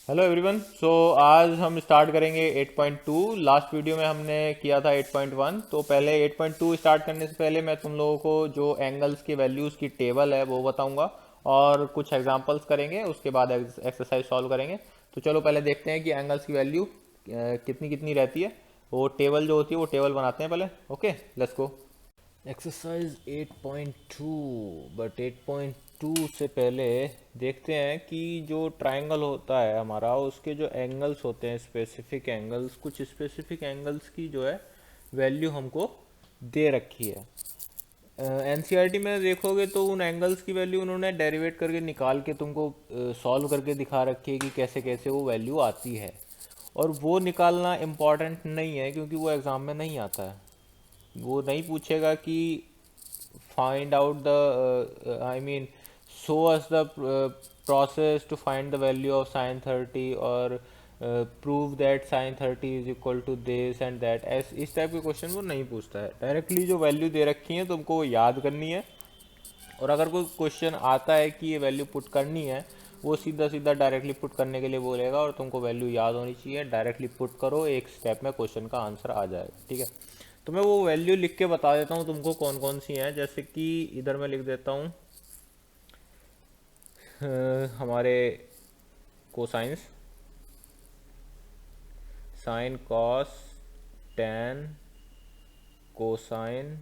Hello everyone. आज हम start करेंगे 8.2। लास्ट वीडियो में हमने किया था 8.1। तो पहले 8.2 स्टार्ट करने से पहले मैं तुम लोगों को जो एंगल्स की वैल्यूज़ की टेबल है वो बताऊंगा और कुछ एग्जांपल्स करेंगे, उसके बाद एक्सरसाइज सॉल्व करेंगे। तो चलो पहले देखते हैं कि एंगल्स की वैल्यू कितनी कितनी रहती है। वो टेबल जो होती है वो टेबल बनाते हैं पहले। Okay, let's go. Exercise 8.2। But 8.2 से पहले देखते हैं कि जो ट्रायंगल होता है हमारा, उसके जो एंगल्स होते हैं, स्पेसिफिक एंगल्स, कुछ स्पेसिफिक एंगल्स की जो है वैल्यू हमको दे रखी है। एनसीईआरटी में देखोगे तो उन एंगल्स की वैल्यू उन्होंने डेरिवेट करके निकाल के तुमको सॉल्व करके दिखा रखी है कि कैसे कैसे वो वैल्यू आती है। और वो निकालना इम्पॉर्टेंट नहीं है क्योंकि वो एग्ज़ाम में नहीं आता है। वो नहीं पूछेगा कि find out the I mean show us the process to find the value of sin 30 और prove that sin 30 is equal to this and that। ऐस इस टाइप के क्वेश्चन वो नहीं पूछता है। डायरेक्टली जो वैल्यू दे रखी है तुमको वो याद करनी है। और अगर कोई क्वेश्चन आता है कि ये वैल्यू पुट करनी है, वो सीधा सीधा डायरेक्टली पुट करने के लिए बोलेगा और तुमको वैल्यू याद होनी चाहिए। डायरेक्टली पुट करो, एक स्टेप में क्वेश्चन का आंसर आ जाएगा। ठीक है, तो मैं वो वैल्यू लिख के बता देता हूँ तुमको कौन कौन सी हैं। जैसे कि इधर मैं लिख देता हूँ हमारे cosines, sine, cos, tan, cosine,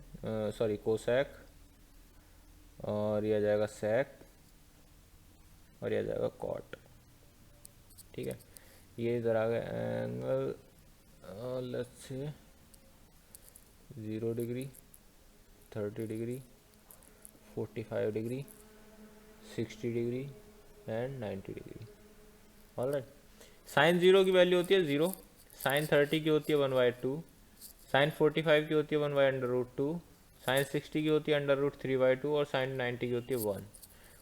sorry cosec, और यह आ जाएगा सेक, और यह आ जाएगा कॉट। ठीक है, ये इधर आ गया angle, let's say 0 degree, 30 degree, 45 degree, 60 degree and 90 degree. Alright. Sine 0 की वैल्यू होती है 0, साइन 30 की होती है 1/2, साइन 45 की होती है 1/√2, साइन 60 की होती है √3/2 और साइन 90 की होती है 1।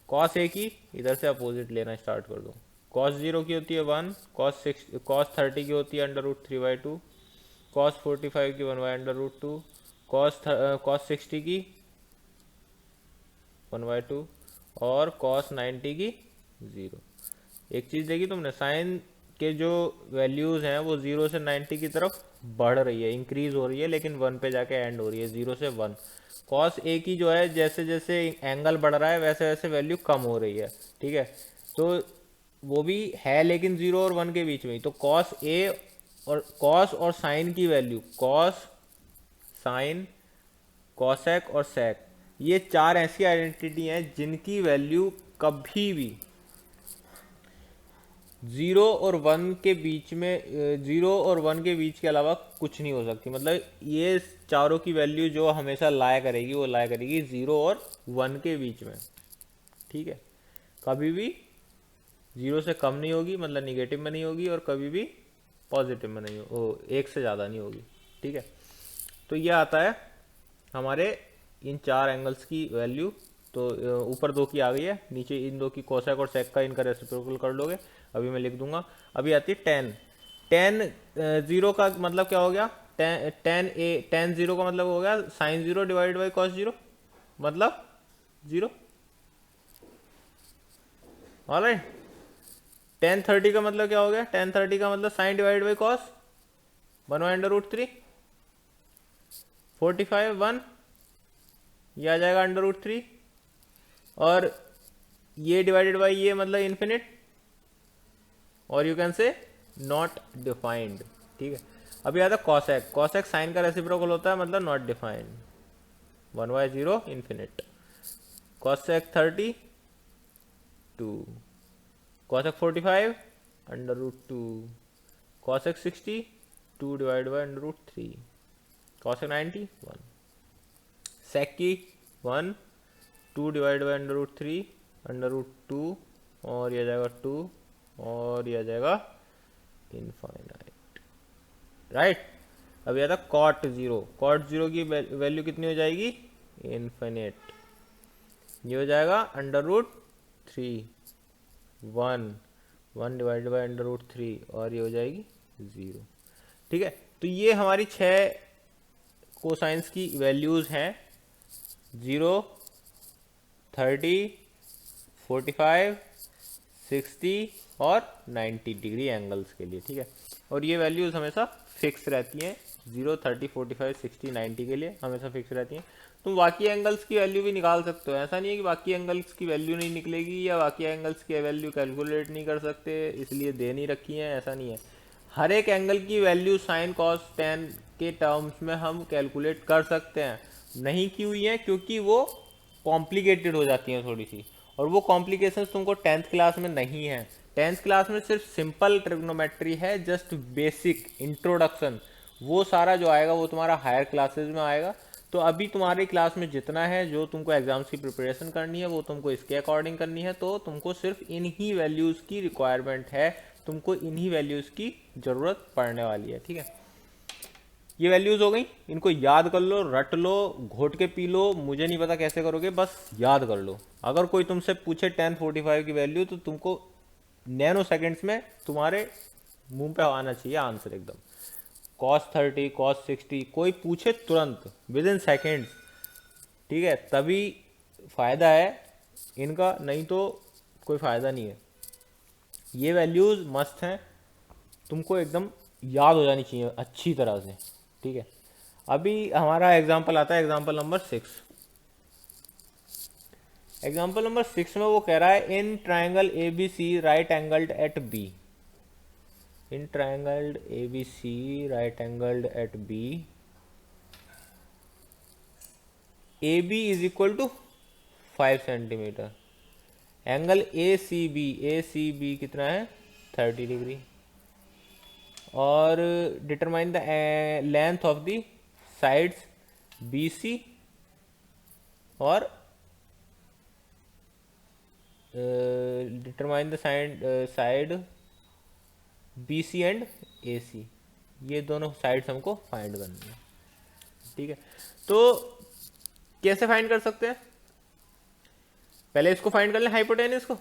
कॉस ए की इधर से अपोजिट लेना स्टार्ट कर दो। कॉस 0 की होती है 1, कॉस 30 की होती है √3/2, कॉस 45 की 1/√2, कॉस 60 की 1/2 और कॉस 90 की 0। एक चीज़ देखी तुमने, साइन के जो वैल्यूज़ हैं वो 0 से 90 की तरफ बढ़ रही है, इंक्रीज हो रही है, लेकिन 1 पे जाके एंड हो रही है, 0 से 1। कॉस ए की जो है जैसे जैसे एंगल बढ़ रहा है वैसे वैसे वैल्यू कम हो रही है। ठीक है, तो वो भी है लेकिन 0 और 1 के बीच में ही। तो कॉस ए और कॉस और साइन की वैल्यू, कॉस, साइन, कॉसेक और सेक, ये चार ऐसी आइडेंटिटी हैं जिनकी वैल्यू कभी भी 0 और 1 के बीच में, 0 और 1 के बीच के अलावा कुछ नहीं हो सकती। मतलब ये चारों की वैल्यू जो हमेशा लाया करेगी वो लाया करेगी 0 और 1 के बीच में। ठीक है, कभी भी 0 से कम नहीं होगी, मतलब निगेटिव में नहीं होगी, और कभी भी पॉजिटिव में नहीं हो, एक से ज़्यादा नहीं होगी। ठीक है, तो ये आता है हमारे इन चार एंगल्स की वैल्यू। तो ऊपर दो की आ गई है, नीचे इन दो की कोसेक और सेक का इनका रेसिप्रोकल कर लोगे। अभी मैं लिख दूंगा। अभी आती है टेन। टेन 0 का मतलब क्या हो गया? टेन 0 का मतलब हो गया साइन 0 डिवाइड बाई कॉस 0, मतलब 0। ऑलराइट। टेन 30 का मतलब क्या हो गया? टेन 30 का मतलब साइन डिवाइड बाई कॉस 1/√3, 45 1, ये आ जाएगा √3, और ये डिवाइडेड बाई ये मतलब इन्फिनिट, और यू कैन से नॉट डिफाइंड। ठीक है, अभी आता है कॉसेक। कॉसेक साइन का रेसिप्रोकल होता है, मतलब not defined, 1/0 infinite. Cosec 30 2, cosec 45 √2, cosec 60 2 divide by √3, cosec 90 1, सेक की 1 2 डिवाइड बाई √3 √2, और यह जाएगा 2, और यह जाएगा इनफाइनाइट। राइट। अब आता कॉट 0। कॉट 0 की वैल्यू कितनी हो जाएगी? इनफिनिट। ये हो जाएगा √3 1, 1 डिवाइड बाई √3, और ये हो जाएगी 0। ठीक है, तो ये हमारी 6 कोसाइंस की वैल्यूज़ हैं। 0, 30, 45, 60 और 90 डिग्री एंगल्स के लिए, ठीक है। और ये वैल्यूज हमेशा फिक्स रहती हैं, 0, 30, 45, 60, 90 के लिए हमेशा फिक्स रहती हैं। तुम बाकी एंगल्स की वैल्यू भी निकाल सकते हो, ऐसा नहीं है कि बाकी एंगल्स की वैल्यू नहीं निकलेगी या बाकी एंगल्स की वैल्यू कैलकुलेट नहीं कर सकते इसलिए दे नहीं रखी है, ऐसा नहीं है। हर एक एंगल की वैल्यू साइन कॉस टेन के टर्म्स में हम कैलकुलेट कर सकते हैं। नहीं की हुई है क्योंकि वो कॉम्प्लिकेटेड हो जाती हैं थोड़ी सी, और वो कॉम्प्लिकेशंस तुमको 10th क्लास में नहीं है। 10th क्लास में सिर्फ सिंपल ट्रिग्नोमेट्री है, जस्ट बेसिक इंट्रोडक्शन। वो सारा जो आएगा वो तुम्हारा हायर क्लासेस में आएगा। तो अभी तुम्हारी क्लास में जितना है जो तुमको एग्जाम्स की प्रिपरेशन करनी है वो तुमको इसके अकॉर्डिंग करनी है, तो तुमको सिर्फ इन्हीं वैल्यूज़ की रिक्वायरमेंट है, तुमको इन्हीं वैल्यूज़ की ज़रूरत पड़ने वाली है, ठीक है। ये वैल्यूज़ हो गई, इनको याद कर लो, रट लो, घोट के पी लो, मुझे नहीं पता कैसे करोगे, बस याद कर लो। अगर कोई तुमसे पूछे 1045 की वैल्यू तो तुमको नैनो सेकेंड्स में तुम्हारे मुंह पे आना चाहिए आंसर एकदम। cos 30, cos 60 कोई पूछे तुरंत विद इन सेकेंड्स, ठीक है, तभी फ़ायदा है इनका, नहीं तो कोई फ़ायदा नहीं है। ये वैल्यूज़ मस्त हैं, तुमको एकदम याद हो जानी चाहिए अच्छी तरह से, ठीक है। अभी हमारा एग्जाम्पल आता है, एग्जाम्पल नंबर 6। एग्जाम्पल नंबर 6 में वो कह रहा है in triangle A B C right angled at B, in triangle A B C right angled at B, A B is equal to 5 centimetre, angle A C B कितना है 30 degree, और determine the length of the sides B C और determine the side B C and A C, ये दोनों sides हमको find करनी है, ठीक है। तो कैसे फाइंड कर सकते हैं, पहले इसको फाइंड कर लें हाइपोटेनस को।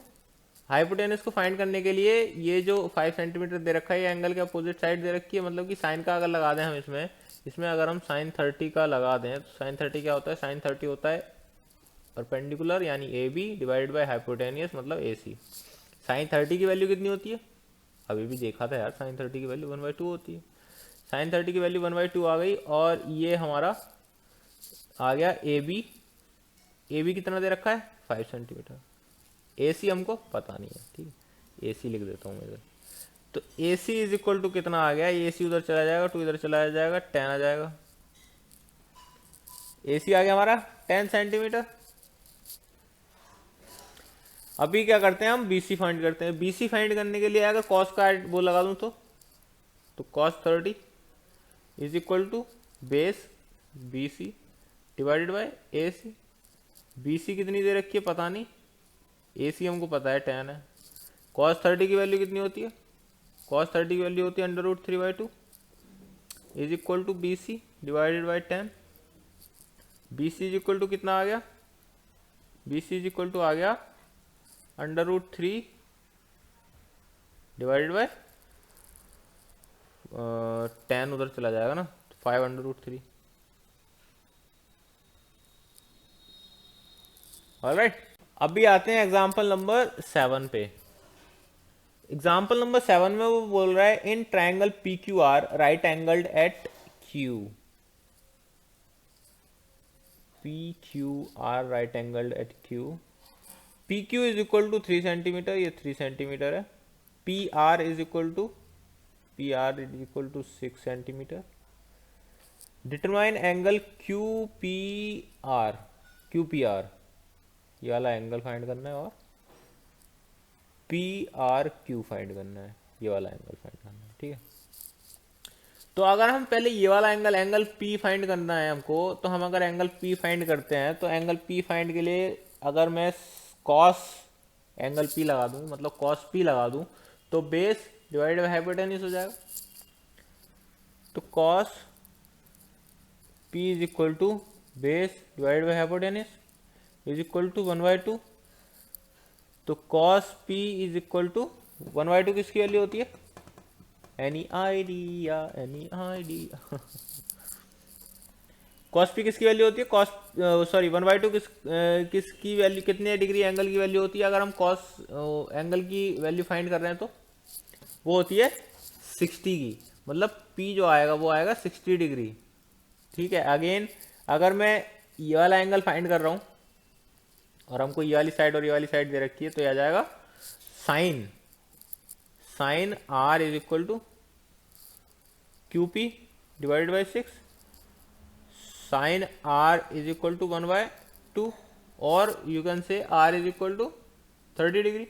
हाइपोटेनस को फाइंड करने के लिए ये जो 5 सेंटीमीटर दे रखा है ये एंगल के अपोजिट साइड दे रखी है, मतलब कि साइन का अगर लगा दें हम इसमें, इसमें अगर हम साइन 30 का लगा दें तो साइन 30 क्या होता है, साइन 30 होता है परपेंडिकुलर यानी A B divided by hypotenuse मतलब ए सी। साइन 30 की वैल्यू कितनी होती है, अभी भी देखा था यार, साइन 30 की वैल्यू 1/2 होती है। साइन 30 की वैल्यू 1/2 आ गई, और ये हमारा आ गया ए बी कितना दे रखा है 5 सेंटीमीटर, ए सी हमको पता नहीं है, ठीक है, ए सी लिख देता हूँ मैं इधर। तो ए सी इज इक्वल टू कितना आ गया, ए सी उधर चला जाएगा, 2 इधर चला जाएगा, 10 आ जाएगा। ए सी आ गया हमारा 10 सेंटीमीटर। अभी क्या करते हैं हम बी सी फाइंड करते हैं। बी सी फाइंड करने के लिए अगर कॉस का वो लगा दूं तो cos 30 is equal to base B C divided by A C. B C कितनी दे रखी है पता नहीं, ए सी हमको पता है 10 है। कॉस 30 की वैल्यू कितनी होती है, कॉस 30 की वैल्यू होती है √3/2 is equal to B C divided by 10। B C is equal to कितना आ गया, B C is equal to आ गया √3 डिवाइडेड बाई 10 उधर चला जाएगा ना, 5/√3। ऑलराइट, अभी आते हैं एग्जाम्पल नंबर 7 पे। एग्जाम्पल नंबर 7 में वो बोल रहा है in triangle P Q R right angled at Q, P Q R right angled at Q, P Q is equal to 3 centimetre, ये 3 सेंटीमीटर है। P R is equal to 6 centimetre. Determine angle Q P R, ये वाला angle find करना है, और P R Q find करना है, ये वाला एंगल फाइंड करना है, ठीक है। तो अगर हम पहले ये वाला एंगल पी फाइंड करना है हमको, तो हम अगर एंगल पी फाइंड करते हैं तो एंगल पी फाइंड के लिए अगर मैं कॉस एंगल पी लगा दूं, मतलब कॉस पी लगा दूं, तो बेस डिवाइडेड बाई हाइपोटेन्यूज हो जाएगा। तो cos P is equal to base divided by hypotenuse is equal to 1/2। तो cos P is equal to 1/2 किसकी वैल्यू होती है, any idea, any idea cos P किसकी वैल्यू होती है, कॉस सॉरी 1/2 किसकी वैल्यू, कितने डिग्री एंगल की वैल्यू होती है अगर हम कॉस एंगल की वैल्यू फाइंड कर रहे हैं तो वो होती है 60 की, मतलब पी जो आएगा वो आएगा 60 डिग्री। ठीक है, अगेन अगर मैं ये वाला एंगल फाइंड कर रहा हूँ और हमको ये वाली साइड और ये वाली साइड दे रखी है तो ये आ जाएगा sine sine R is equal to Q P divided by 6, sine R is equal to 1/2 और you can say R is equal to 30 degree.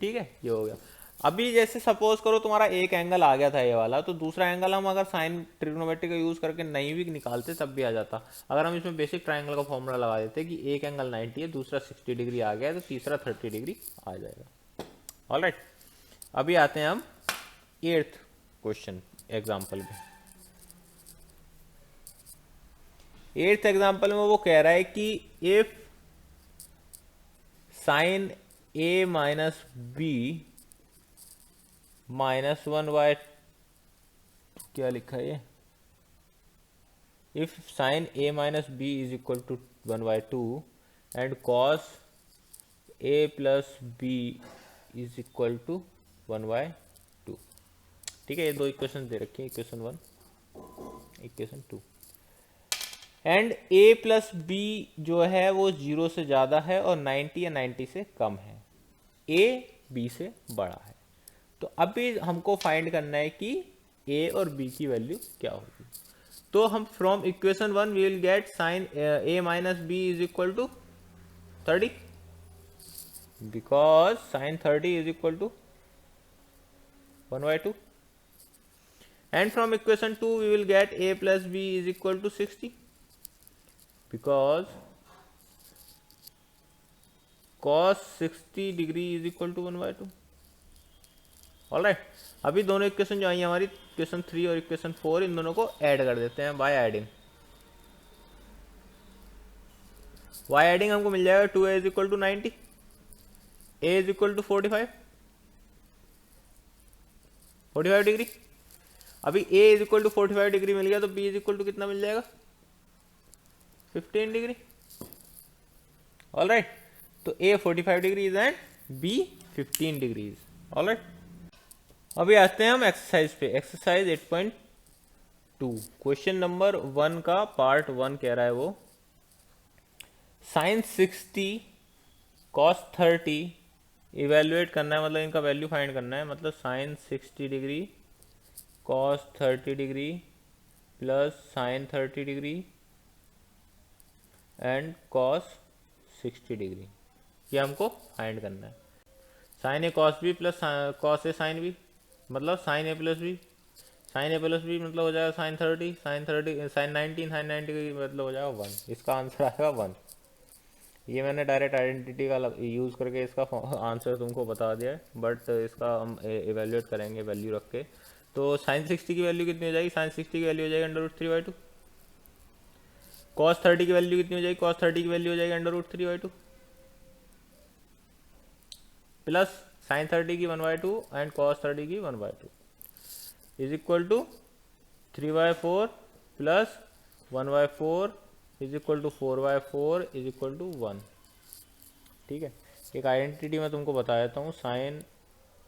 ठीक है, ये हो गया। अभी जैसे सपोज करो तुम्हारा एक एंगल आ गया था ये वाला, तो दूसरा एंगल हम अगर साइन ट्रिग्नोमेट्री का यूज करके नहीं भी निकालते तब भी आ जाता। अगर हम इसमें बेसिक ट्राइंगल का फॉर्मूला लगा देते कि एक एंगल 90 है, दूसरा 60 डिग्री आ गया है, तो तीसरा 30 डिग्री आ जाएगा। ऑलराइट, अभी आते हैं हम 8th क्वेश्चन एग्जाम्पल में। 8th एग्जाम्पल में वो कह रहा है कि if sine A minus B -1/, क्या लिखा है ये, if sine A minus B is equal to 1/2 and cos A plus B is equal to 1/2। ठीक है, ये दो इक्वेशन दे रखी है, equation 1 equation 2, and A plus B जो है वो 0 से ज़्यादा है और 90 या 90 से कम है, ए बी से बड़ा है। तो अभी हमको फाइंड करना है कि ए और बी की वैल्यू क्या होगी। तो हम from equation 1 we will get sine A minus B is equal to 30 because sine 30 is equal to 1/2, and from equation 2 we will get a plus B is equal to 60 because cos 60 degree is equal to 1/2। Alright, अभी दोनों equation जो आई है हमारी, equation 3 और equation 4, इन दोनों को add कर देते हैं बाय एडिंग। बाय एडिंग हमको मिल जाएगा 2a is equal to 90, a is equal to 45 degree. अभी a is equal to 45 degree मिल गया तो b इज इक्वल टू कितना मिल जाएगा, 15 डिग्री। ऑलराइट, तो a 45 degrees and b 15 degrees. Alright, अभी आते हैं हम एक्सरसाइज पे, एक्सरसाइज 8.2 क्वेश्चन नंबर 1 का पार्ट 1 कह रहा है वो, साइन 60 कॉस 30 इवेल्युएट करना है, मतलब इनका वैल्यू फाइंड करना है, मतलब sine 60 degree cos 30 degree plus sine 30 degree and cos 60 degree, ये हमको फाइंड करना है। Sine A cos B plus cos A sine B, मतलब sine A plus B, sine A plus B मतलब हो जाएगा साइन 30, साइन 30 साइन 90, साइन 90 का मतलब हो जाएगा 1, इसका आंसर आएगा 1। ये मैंने डायरेक्ट आइडेंटिटी का यूज़ करके इसका आंसर तुमको बता दिया है, बट इसका हम इवेल्युएट करेंगे वैल्यू रख के। तो साइन 60 की वैल्यू कितनी हो जाएगी, साइन 60 की वैल्यू हो जाएगी √3/2, कॉस 30 की वैल्यू कितनी हो जाएगी, कॉस 30 की वैल्यू हो जाएगी √3/2, प्लस साइन 30 की 1/2 एंड कॉस 30 की 1/2 is equal to 3/4 plus 1/4 is equal to 4/4 is equal to 1। ठीक है, एक आइडेंटिटी मैं तुमको बता देता हूँ, sine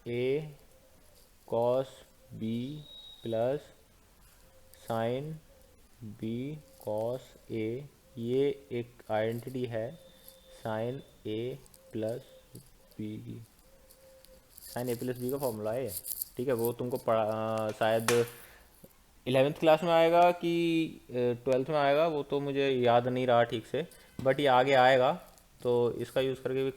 A cos B plus sine B cos A, ये एक आइडेंटिटी है साइन ए प्लस बी की, साइन ए प्लस बी का फॉर्मूला है। ठीक है, वो तुमको शायद 11th क्लास में आएगा कि 12th में आएगा, वो तो मुझे याद नहीं रहा ठीक से, बट ये आगे आएगा, तो इसका यूज़ करके भी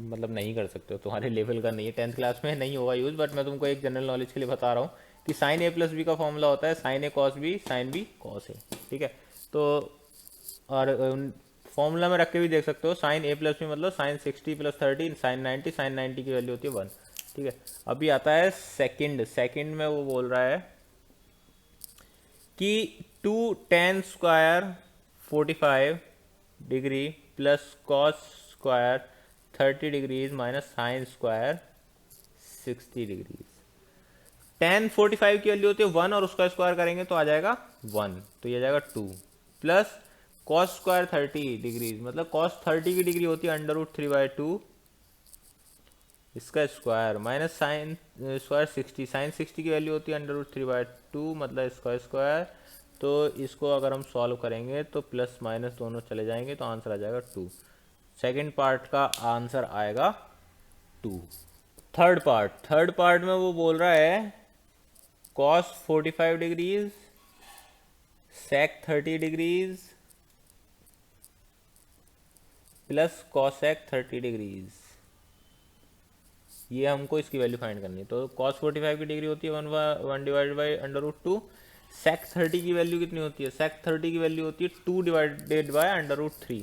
मतलब नहीं कर सकते हो, तुम्हारे लेवल का नहीं है, 10th क्लास में नहीं होगा यूज़, बट मैं तुमको एक जनरल नॉलेज के लिए बता रहा हूँ कि साइन ए प्लस बी का फॉर्मूला होता है sine A cos B sine B cos A. ठीक है, तो और फॉर्मूला में रख के भी देख सकते हो, साइन ए प्लस बी मतलब साइन 60 प्लस 30 साइन 90, साइन 90 की वैल्यू होती है 1। ठीक है, अभी आता है सेकंड में वो बोल रहा है कि 2 tan square 45 degree plus cos square 30 degrees minus sine square 60 degrees. tan 45 की वैल्यू होती है 1 और उसका स्क्वायर करेंगे तो आ जाएगा 1, तो ये आ जाएगा 2 प्लस cos स्क्वायर 30 डिग्री, मतलब cos 30 की डिग्री होती है √3/2 इसका square, minus sine square 60, sine 60 की वैल्यू होती है √3/2 मतलब इसका स्क्वायर। तो इसको अगर हम सॉल्व करेंगे तो प्लस माइनस दोनों चले जाएंगे तो आंसर आ जाएगा 2। सेकेंड पार्ट का आंसर आएगा 2। थर्ड पार्ट में वो बोल रहा है cos 45 degrees sec 30 degrees plus cosec 30 degrees, ये हमको इसकी वैल्यू फाइंड करनी है। तो cos 45 की डिग्री होती है 1 डिवाइडेड बाई √2, sec 30 की वैल्यू कितनी होती है, sec 30 की वैल्यू होती है 2 divided bye √3,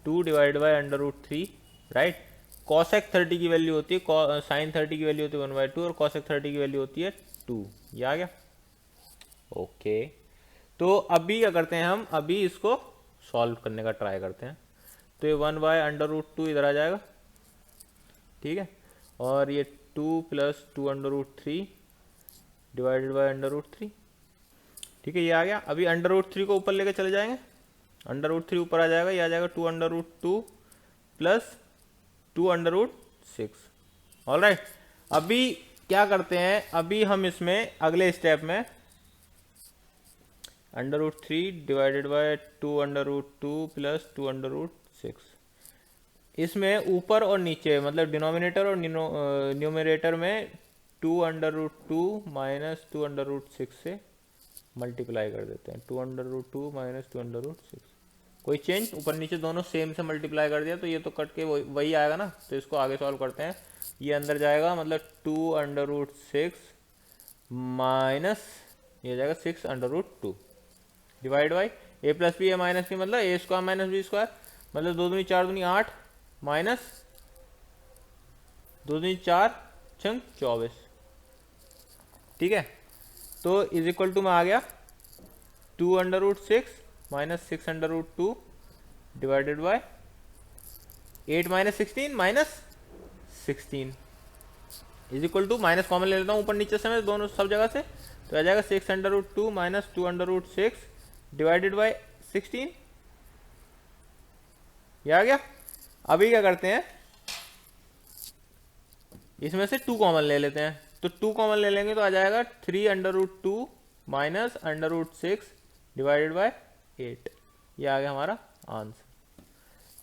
2 divided bye √3 right. cosec 30 की वैल्यू होती है, sin 30 की वैल्यू होती है 1/2 और cosec 30 की वैल्यू होती है 2, ये आ गया ओके। तो अभी क्या करते हैं, हम अभी इसको सॉल्व करने का ट्राई करते हैं। तो ये 1/√2 इधर आ जाएगा, ठीक है, और ये 2 प्लस 2√3 डिवाइडेड बाय √3, ठीक है, ये आ गया। अभी √3 को ऊपर लेके चले जाएंगे, √3 ऊपर आ जाएगा, ये आ जाएगा 2√2 प्लस 2√6। ऑलराइट, अभी क्या करते हैं, अभी हम इसमें अगले स्टेप में √3 डिवाइडेड बाय 2√2 प्लस 2√6, इसमें ऊपर और नीचे मतलब डिनोमिनेटर और न्यूमरेटर में 2√2 माइनस 2√6 से मल्टीप्लाई कर देते हैं। 2√2 माइनस 2√6, कोई चेंज, ऊपर नीचे दोनों सेम से मल्टीप्लाई कर दिया तो ये तो कट के वही आएगा ना। तो इसको आगे सॉल्व करते हैं, ये अंदर जाएगा मतलब 2√6 माइनस ये जाएगा 6√2 divide by a plus b a minus b मतलब a square minus b square, मतलब 2 दूनी 4 दूनी 8 माइनस 2 दूनी 4 छंग 24, ठीक है। तो इज इक्वल टू में आ गया 2√6 minus 6√2 divided by 8 minus 16 minus 16 is equal to, minus common ले लेता हूँ ऊपर नीचे से मैं दोनों सब जगह से, तो आ जाएगा 6√2 माइनस 2√6 डिवाइडेड बाय 16, ये आ गया। अभी क्या करते हैं, इसमें से 2 कॉमन ले लेते हैं, तो 2 कॉमन ले लेंगे तो आ जाएगा 3√2 माइनस √6 डिवाइडेड बाय 8, ये आ गया हमारा आंसर,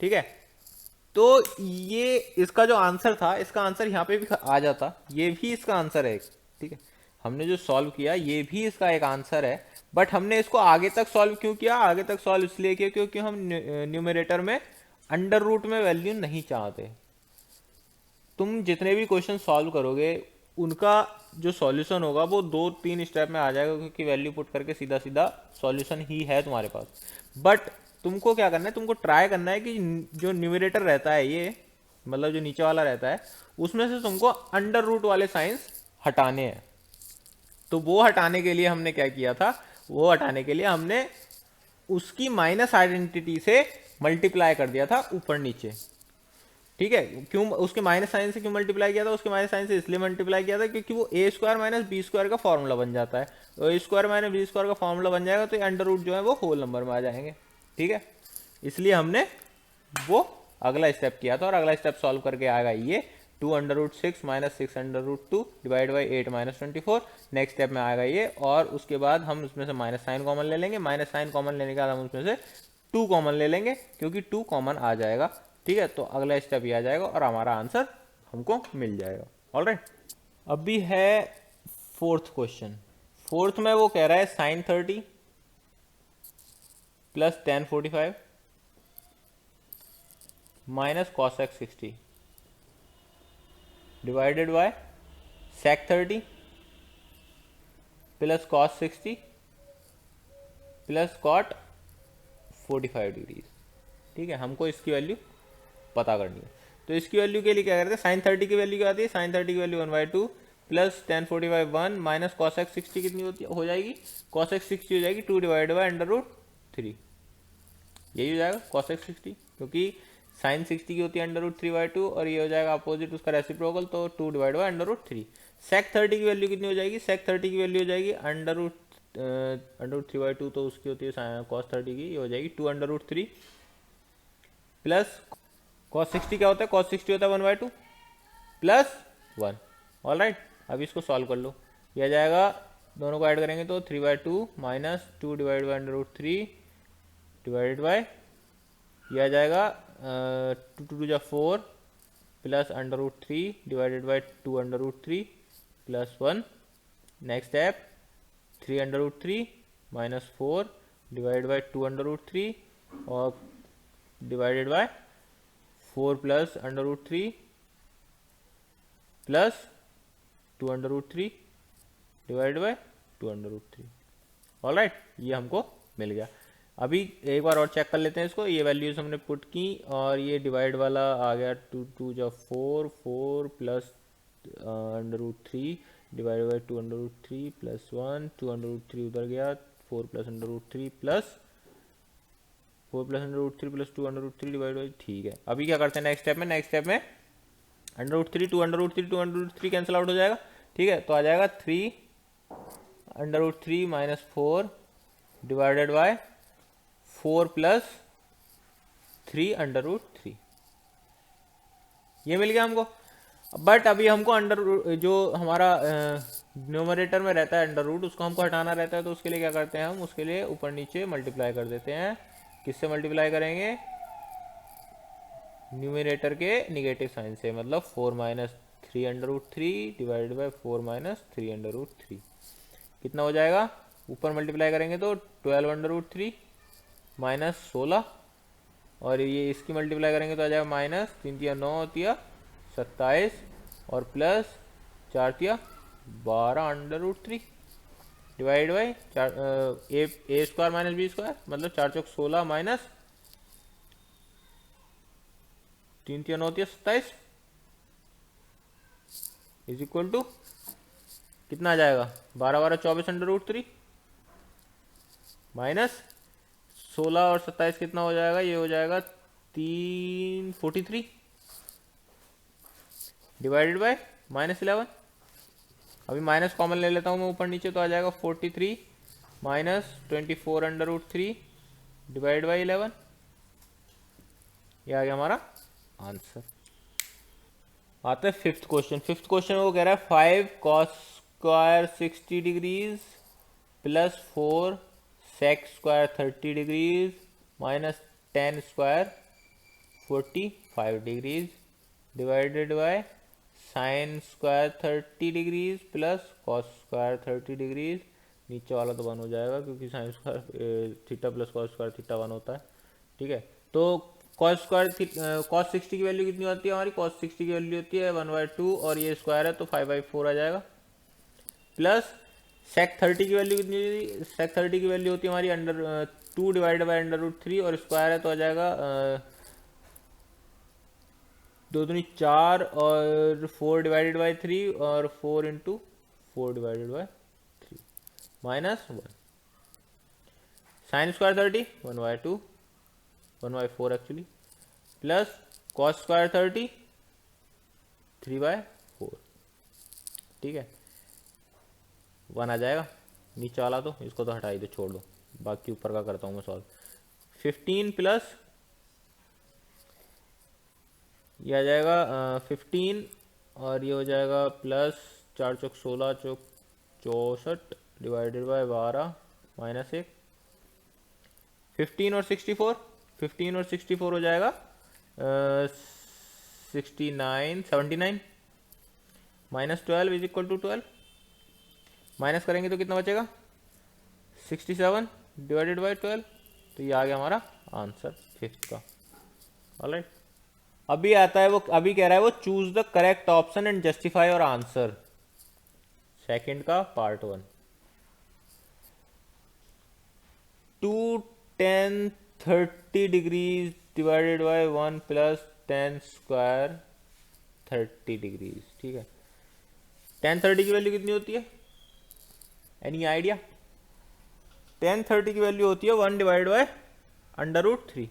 ठीक है। तो ये इसका जो आंसर था, इसका आंसर यहाँ पे भी आ जाता, ये भी इसका आंसर है, ठीक है। हमने जो सॉल्व किया ये भी इसका एक आंसर है, बट हमने इसको आगे तक सॉल्व क्यों किया, आगे तक सॉल्व इसलिए किया क्योंकि हम न्यूमरेटर में अंडर रूट में वैल्यू नहीं चाहते। तुम जितने भी क्वेश्चन सॉल्व करोगे उनका जो सॉल्यूशन होगा वो 2-3 स्टेप में आ जाएगा, क्योंकि वैल्यू पुट करके सीधा सीधा सॉल्यूशन ही है तुम्हारे पास। बट तुमको क्या करना है, तुमको ट्राई करना है कि जो न्यूमरेटर रहता है ये मतलब जो नीचे वाला रहता है उसमें से तुमको अंडर रूट वाले साइंस हटाने हैं। तो वो हटाने के लिए हमने क्या किया था, वो हटाने के लिए हमने उसकी माइनस आइडेंटिटी से मल्टीप्लाई कर दिया था ऊपर नीचे, ठीक है। क्यों उसके माइनस साइन से क्यों मल्टीप्लाई किया था, उसके माइनस साइन से इसलिए मल्टीप्लाई किया था क्योंकि वो ए स्क्वायर माइनस बी स्क्वायर का फॉर्मूला बन जाता है, तो ए स्क्वायर माइनस बी स्क्वायर का फॉर्मूला बन जाएगा तो अंडर रूट जो है वो होल नंबर में आ जाएंगे, ठीक है। इसलिए हमने वो अगला स्टेप किया था, और अगला स्टेप सॉल्व करके आएगा ये 2√6 minus 6√2 divide by 8 minus 24। Next step में आएगा ये, और उसके बाद हम उसमें से माइनस साइन कॉमन ले लेंगे, माइनस साइन कॉमन लेने के बाद हम उसमें से 2 कॉमन ले लेंगे क्योंकि 2 कॉमन आ जाएगा, ठीक है। तो अगला स्टेप ये आ जाएगा और हमारा आंसर हमको मिल जाएगा। ऑलराइट, अभी है फोर्थ क्वेश्चन। फोर्थ में वो कह रहा है sine 30 plus tan 45 minus cosec 60 divided by sec 30 plus cos 60 plus cot 45 degrees, ठीक है। हमको इसकी वैल्यू पता करनी है, तो इसकी वैल्यू के लिए क्या करते हैं, साइन 30 की वैल्यू क्या आती है, साइन 30 की value 1/2 plus tan 45 1 minus cosec 60 कितनी होती हो जाएगी, cosec 60 हो जाएगी 2 डिवाइड बाय √3, यही हो जाएगा cosec 60, क्योंकि साइन 60 की होती है √3/2 और ये हो जाएगा अपोजिट उसका रेसिप्रोकल, तो 2 डिवाइड बाई √3। सेक 30 की वैल्यू कितनी हो जाएगी? सेक 30 की वैल्यू हो जाएगी √3/2, तो उसकी होती है कॉस 30 की, ये हो जाएगी 2 √3 प्लस कॉस 60 क्या होता है? कॉस 60 होता है 1/2 प्लस 1। ऑल राइट, अब इसको सॉल्व कर लो, यह जाएगा, दोनों को ऐड करेंगे तो 3/2 minus 2 divide by √3 divided by, यह आ जाएगा 2 2 जा 4 plus √3 divided by 2 √3 plus 1। Next step 3 √3 minus 4 divided by 2 √3 और divided by 4 plus √3 plus 2 √3 divide by 2 √3। All right, ये हमको मिल गया। अभी एक बार और चेक कर लेते हैं इसको, ये वैल्यूज हमने पुट की और ये डिवाइड वाला आ गया 2 2 जा 4 4 प्लस √3 डिवाइड बाई 2 √3 प्लस 1 2 √3 उधर गया 4 plus √3 plus 4 plus √3 plus 2 √3 divide by, ठीक है। अभी क्या करते हैं नेक्स्ट स्टेप में? नेक्स्ट स्टेप में √3 2 √3 कैंसिल आउट हो जाएगा, ठीक है, तो आ जाएगा 3 √3 माइनस 4 डिवाइडेड बाय 4 प्लस 3 √3, ये मिल गया हमको। बट अभी हमको जो हमारा न्यूमरेटर में रहता है अंडर रूट, उसको हमको हटाना रहता है, तो उसके लिए क्या करते हैं हम? उसके लिए ऊपर नीचे मल्टीप्लाई कर देते हैं। किससे मल्टीप्लाई करेंगे? न्यूमरेटर के निगेटिव साइन से, मतलब 4 माइनस 3 √3 डिवाइडेड बाई 4 माइनस 3 √3, कितना हो जाएगा? ऊपर मल्टीप्लाई करेंगे तो 12 √3 माइनस 16, और ये इसकी मल्टीप्लाई करेंगे तो आ जाएगा माइनस 3 तिया 9 होती है 27 और प्लस 4 तिया 12 √3 divide by a square minus b square, मतलब 4 चौक 16 माइनस 3 तिया 9 तिया 27 इज इक्वल टू कितना आ जाएगा? 12 12 24 √3 माइनस 16 और 27 कितना हो जाएगा? ये हो जाएगा 343 डिवाइडेड बाय माइनस 11। अभी माइनस कॉमन ले लेता हूँ मैं ऊपर नीचे, तो आ जाएगा 43 माइनस 24 √3 डिवाइड बाई 11, ये आ गया हमारा आंसर। आता है फिफ्थ क्वेश्चन। फिफ्थ क्वेश्चन वो कह रहा है 5 cos square 60 degrees plus 4 sec square 30 degrees minus 10 square 45 degrees divided by sine square 30 degrees plus cos square 30 degrees. नीचे वाला तो 1 हो जाएगा क्योंकि sine square theta plus cos square theta 1 होता है, ठीक है। तो कॉस 60 की वैल्यू कितनी होती है हमारी? कॉस 60 की वैल्यू होती है 1/2 और ये स्क्वायर है तो 5/4 आ जाएगा, प्लस सेक 30 की वैल्यू कितनी होती? सेक 30 की वैल्यू होती है हमारी 2 डिवाइड बाई √3 और स्क्वायर है तो आ जाएगा 2 दूनी 4 और 4 डिवाइडेड बाई 3 और 4 into 4 divided by 3 minus 1। Sine square 30 1/2 1/4 actually, plus cos square 30 3/4, ठीक है। 1 आ जाएगा। नीचे वाला तो इसको तो हटा ही दो, छोड़ दो, बाकी ऊपर का करता हूँ मैं सॉल्व। 15 प्लस ये आ जाएगा 15 और ये हो जाएगा plus 4 Chowk 16 Chowk 64 divided by 12 minus 1। 15 और 64 15 और 64 हो जाएगा 79 minus 12 is equal to 12। Minus करेंगे तो कितना बचेगा? 67 डिवाइडेड बाई 12, तो ये आ गया हमारा आंसर फिफ्थ का। ऑलराइट, अभी आता है वो, अभी कह रहा है वो choose the correct option and justify your answer, second का part 1। 2 10 30 degrees divided by 1 plus 10 square 30 degrees, ठीक है। 10 30 की वैल्यू कितनी होती है? Any idea? 10 30 की वैल्यू होती है 1 डिवाइड बाय √3।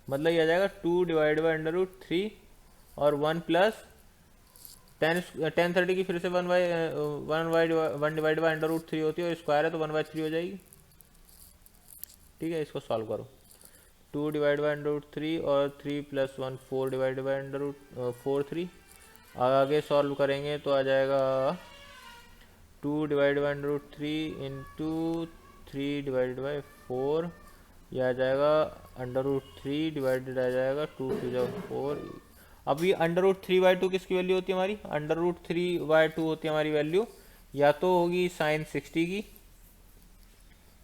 मतलब ये आ जाएगा 2/√3 और 1 प्लस 10 की फिर से 1/1 होती है और स्क्वायर है तो 1/3 हो जाएगी। ठीक है, इसको सॉल्व करो। 2/√3 और 3 + 1 4/√4 आगे सॉल्व करेंगे तो आ जाएगा 2/√3 इंटू 3/4, यह आ जाएगा √3 डिवाइडेड आ जाएगा 2 × 4। अब ये √3/2 किसकी वैल्यू होती है हमारी? √3/2 होती है हमारी वैल्यू, या तो होगी sin 60 की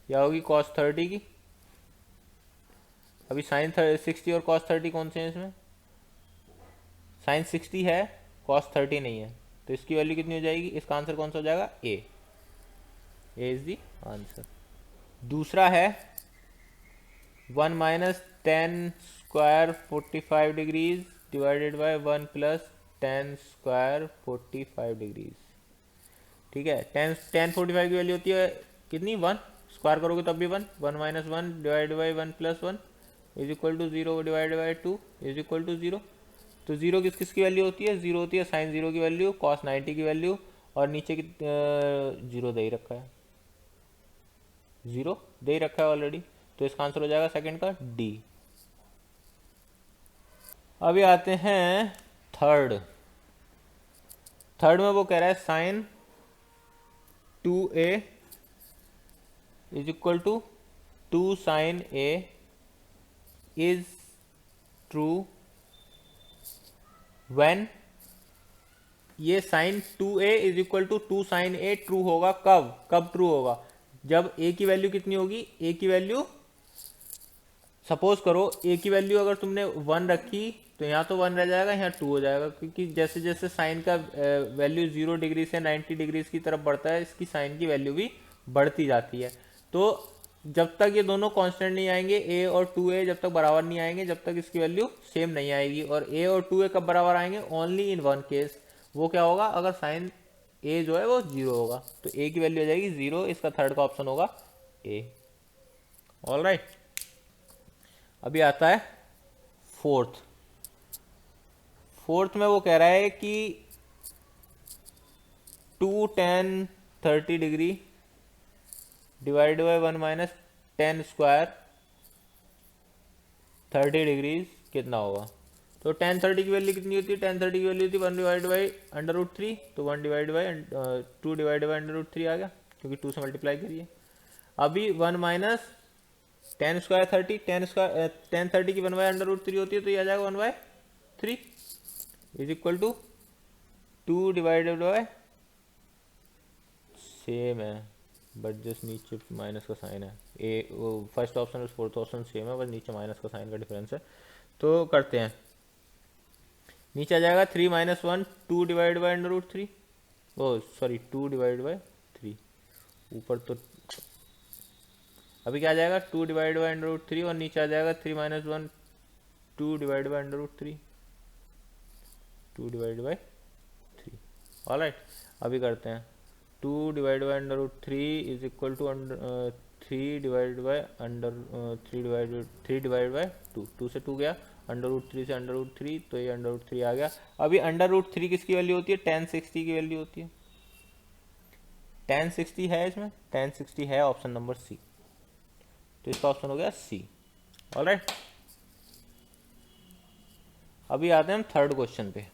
या होगी cos 30 की। अभी sin 60 और cos 30 कौन से हैं इसमें? sin 60 है, cos 30 नहीं है, तो इसकी वैल्यू कितनी हो जाएगी? इसका आंसर कौन सा हो जाएगा? ए इज दी आंसर। दूसरा है 1 - 10 square 45 degrees divided by 1 + 10 square 45 degrees. ठीक है, 10 45 की वैल्यू होती है कितनी? 1। स्क्वायर करोगे तब भी 1। 1 - 1 divided by 1 + 1 is equal to 0 divided by 2 is equal to 0। तो 0 किस किस की वैल्यू होती है? 0 होती है sin 0 की वैल्यू, cos 90 की वैल्यू, और नीचे की 0 दे ही रखा है, 0 दे ही रखा है ऑलरेडी, तो इसका आंसर हो जाएगा सेकंड का डी। अभी आते हैं थर्ड। थर्ड में वो कह रहा है sin 2a is equal to 2 sin a is true when, ये sin 2a is equal to 2 sin a true होगा कब? कब ट्रू होगा? जब a की वैल्यू कितनी होगी? a की वैल्यू, सपोज करो a की वैल्यू अगर तुमने 1 रखी तो यहाँ तो 1 रह जाएगा, यहाँ 2 हो जाएगा, क्योंकि जैसे जैसे साइन का वैल्यू 0 डिग्री से 90 डिग्रीज की तरफ बढ़ता है, इसकी साइन की वैल्यू भी बढ़ती जाती है। तो जब तक ये दोनों कांस्टेंट नहीं आएंगे, a और 2a जब तक बराबर नहीं आएंगे, जब तक इसकी वैल्यू सेम नहीं आएगी। और a और 2a कब बराबर आएंगे? ओनली इन वन केस, वो क्या होगा? अगर साइन a जो है वो 0 होगा, तो a की वैल्यू आ जाएगी 0। इसका थर्ड का ऑप्शन होगा a। ऑल राइट, अभी आता है फोर्थ। फोर्थ में वो कह रहा है कि 2 tan 30 degree divide by 1 - 10 square 30 degrees कितना होगा? तो tan 30 की वैल्यू कितनी होती है? tan 30 की वैल्यू होती है 1 डिवाइड बाई √3, तो 1 डिवाइड बाई 2 डिवाइड बाई √3 आ गया, क्योंकि 2 से मल्टीप्लाई करिए। अभी 1 - 10 स्क्वायर 30, tan 30 की 1/√3 होती है, तो ये आ जाएगा 1/3 is equal to 2 divided by, same है बट जस्ट नीचे माइनस का साइन है। ए वो फर्स्ट ऑप्शन और फोर्थ ऑप्शन सेम है, बस नीचे माइनस का साइन का डिफरेंस है। तो करते हैं, नीचे आ जाएगा 3 - 1 2 divide by √3, oh sorry 2 divide by 3, ऊपर तो अभी क्या आ जाएगा? 2 डिवाइड बाई √3 और नीचे आ जाएगा 3 - 1 2 divide by √3, 2 divide by 3। Alright, अभी करते हैं 2 divide by √3 is equal to 3 divide by 3 divide by 2, 2 से 2 गया, √3 से √3, तो ये √3 आ गया। अभी √3 किसकी वैल्यू होती है? tan 60 की वैल्यू होती है। tan 60 है इसमें, tan 60 है ऑप्शन नंबर सी, तो इसका ऑप्शन हो गया सी। ऑलराइट, अभी आते हैं हम थर्ड क्वेश्चन पे।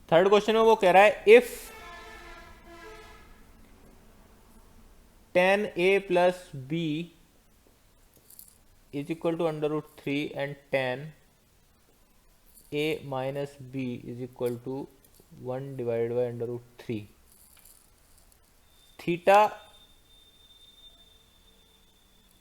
थर्ड क्वेश्चन में वो कह रहा है if tan a plus b is equal to √3 and tan a minus b is equal to 1 divide by √3, theta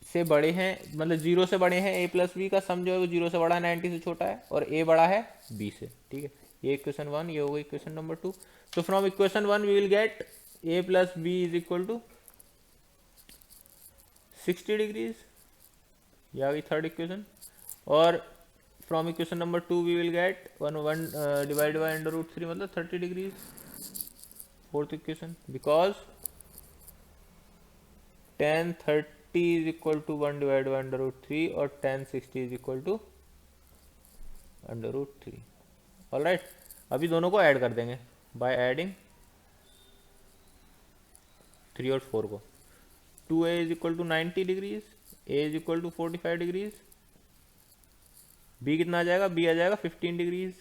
से बड़े हैं, मतलब 0 से बड़े हैं, a प्लस बी का सम जो है वो 0 से बड़ा है, 90 से छोटा है, और a बड़ा है b से। ठीक है, ये इक्वेशन 1, ये होगा इक्वेशन नंबर 2। तो from equation 1 we will get a plus B is equal to 60 degrees, ये आ गई थर्ड इक्वेशन। और from equation number 2 we will get 1 divide by √3 मतलब 30 degrees, fourth equation, because tan is equal to 1 divide by √3 और tan 60 is equal to √3। Alright, अभी दोनों को add कर देंगे बाय एडिंग 3 और 4 को। 2a is equal to 90 degrees, a is equal to 45 degrees, b कितना आ जाएगा, b आ जाएगा 15 डिग्रीज।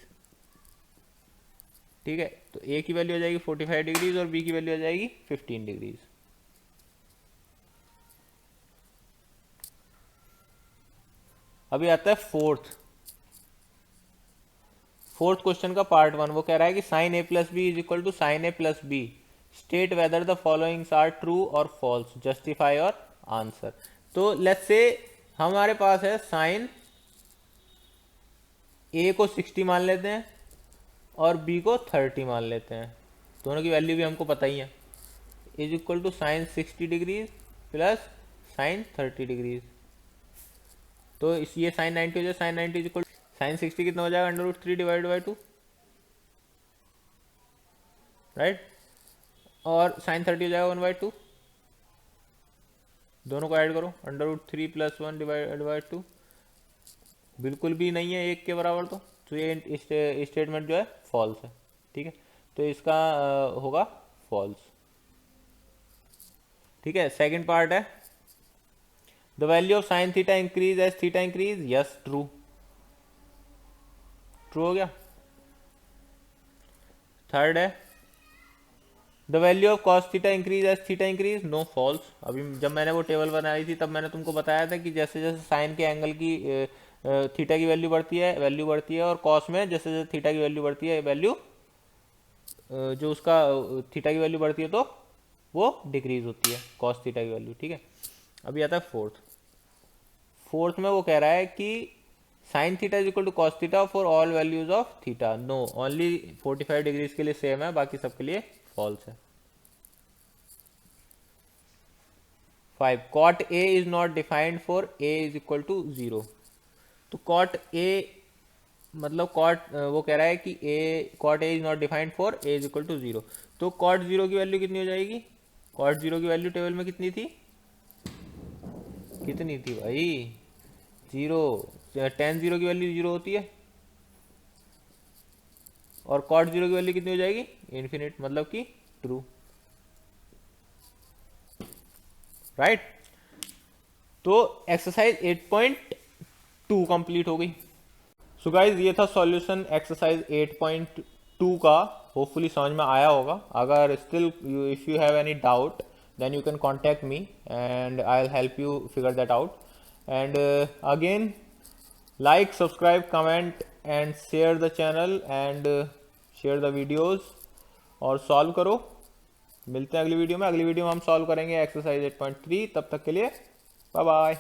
ठीक है, तो a की वैल्यू आ जाएगी 45 डिग्रीज और b की वैल्यू आ जाएगी 15 डिग्रीज। अभी आता है फोर्थ क्वेश्चन का पार्ट 1। वो कह रहा है कि sine a plus B is equal to sine a plus b, state whether the followings are true और फॉल्स, जस्टिफाई और आंसर। तो लेट्स से हमारे पास है साइन a को 60 मान लेते हैं और b को 30 मान लेते हैं, दोनों की वैल्यू भी हमको पता ही है, is equal to sine 60 degrees plus sine 30 degrees. तो इस ये साइन 90 हो जाए, साइन 90 इज इक्वल साइन 60 कितना हो जाएगा, √3 डिवाइड बाई 2, राइट, और साइन 30 हो जाएगा 1/2। दोनों को ऐड करो, √3 प्लस 1 डिवाइड बाई 2, बिल्कुल भी नहीं है एक के बराबर, तो ये स्टेटमेंट जो है फॉल्स है। ठीक है, तो इसका होगा फॉल्स। ठीक है, सेकंड पार्ट है, the value of sine theta increase as theta increase, yes true, true हो गया। थर्ड है, the value of cos theta increase as theta increase, no false. अभी जब मैंने वो टेबल बनाई थी तब मैंने तुमको बताया था कि जैसे जैसे साइन के एंगल की थीटा की वैल्यू बढ़ती है और कॉस में जैसे जैसे थीटा की वैल्यू बढ़ती है, वैल्यू जो उसका थीटा की वैल्यू बढ़ती है तो वो डिक्रीज होती है कॉस थीटा की वैल्यू। ठीक है, अभी आता है फोर्थ में वो कह रहा है कि sine theta is equal to cos theta for all values of theta, no, only 45 degrees के लिए सेम है, बाकी सबके लिए फॉल्स है। 5, cot a is not defined for a is equal to 0। तो कॉट ए मतलब वो कह रहा है कि cot a is not defined for a is equal to 0। तो कॉट 0 की वैल्यू कितनी हो जाएगी, कॉट 0 की वैल्यू टेबल में कितनी थी भाई, 0। tan 0 की वैल्यू 0 होती है और कॉट 0 की वैल्यू कितनी हो जाएगी, इन्फिनिट, मतलब कि ट्रू, राइट। तो एक्सरसाइज 8.2 कंप्लीट हो गई। सो गाइज ये था सॉल्यूशन एक्सरसाइज 8.2 का, होपफुली समझ में आया होगा। अगर still if you have any doubt then you can contact me and I'll help you figure that out. And again, like, subscribe, comment and share the channel and share the videos और solve करो। मिलते हैं अगली video में। अगली video में हम solve करेंगे एक्सरसाइज 8.3। तब तक के लिए बाय बाय।